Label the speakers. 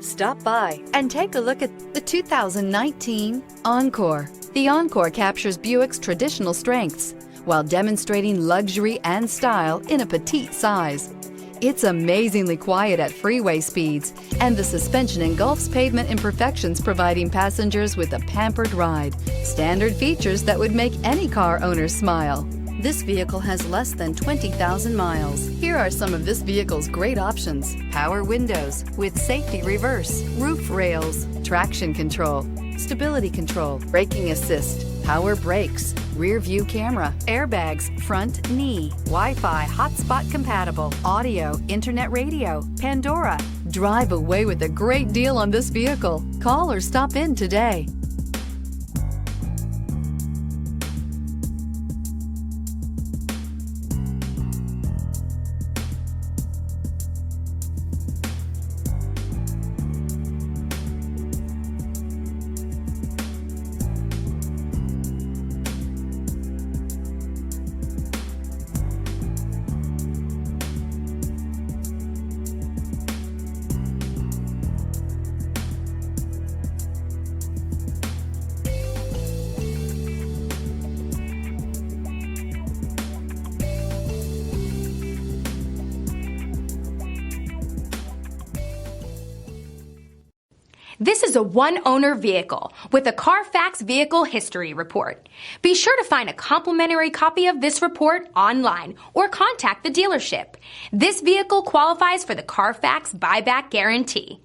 Speaker 1: Stop by and take a look at the 2019 Encore. The Encore captures Buick's traditional strengths while demonstrating luxury and style in a petite size. It's amazingly quiet at freeway speeds, and the suspension engulfs pavement imperfections, providing passengers with a pampered ride. Standard features that would make any car owner smile. This vehicle has less than 20,000 miles. Here are some of this vehicle's great options: power windows with safety reverse, roof rails, traction control, stability control, braking assist, power brakes, rear view camera, airbags, front knee, Wi-Fi hotspot compatible, audio, internet radio, Pandora. Drive away with a great deal on this vehicle. Call or stop in today.
Speaker 2: This is a one-owner vehicle with a Carfax Vehicle History Report. Be sure to find a complimentary copy of this report online or contact the dealership. This vehicle qualifies for the Carfax Buyback Guarantee.